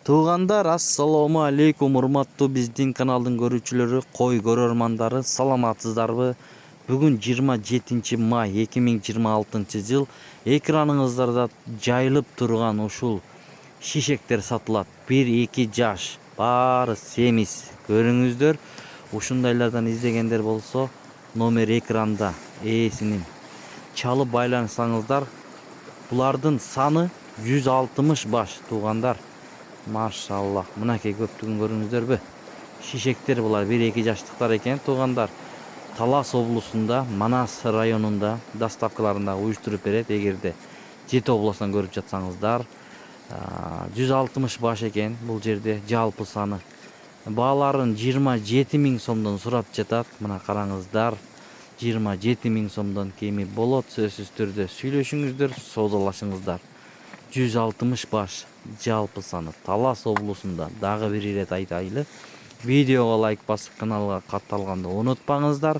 Туугандар, ассаламу алейкум, урматтуу биздин каналдын көрүүчүлөрү, кой көрөрмандары, саламатсыздарбы? Бүгүн 27 май 2026 жыл. Экраныңыздарда жайылып турган ушул шишектер сатылат. 1-2 жаш, баары семиз. Көрүңүздөр. Ушундайлардан издегендер болсо, номер экранда ээсинин чалып байлансаңыздар. Булардын саны 160 баш, туугандар. Машаллах, мынакей көптүгүн көрүңүздөрбү? Шишектер булар 1-2 жаштыктар экен, туугандар. Талас облусунда, Манас районунда доставкаларында уюштуруп берет. Эгерде Жети областан көрүп жатсаңыздар, 160 баш экен бул жерде жалпы саны. Бааларын 27 000 сомдон сурап жатат. Мына караңыздар. 27 000 сомдон кеми болот. Сөзсүз түрдө сүйлөшүңүздөр, соодалашыңыздар. 160 баш жалпы саны. Талас облусунда. Дагы бир ирет айтайлы. Видеого лайк басып, каналга катталганды унутпаңыздар.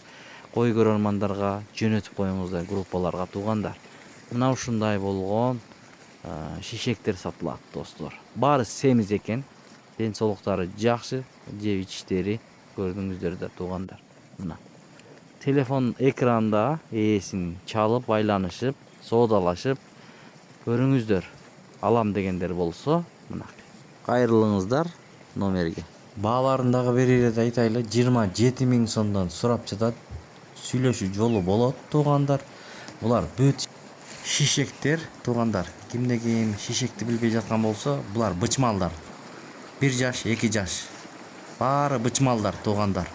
Кой көрөрмандарга жөнөтүп коюңуздар, группаларга, туугандар. Мына ушундай болгон шишектер сатылат, достор. Баары семиз экен. Ден соолуктары жакшы, жеп ичиштери көрдүңүздөр да, туугандар. Мына телефон экранда ээсин чалып байланышып, соодалашып көрүңүздөр. Алам дегендер болсо, мына кайрылыңыздар номерге. Бааларындагы бир ирет айтайлы, 27 000 сомдон сурап жатат. Сүйлөшүү жолу болот, туугандар. Булар бүт шишектер, туугандар. Кимде ким шишекти билбей жаткан болсо, булар бычмалдар. 1 жаш, 2 жаш. Баары бычмалдар, туугандар.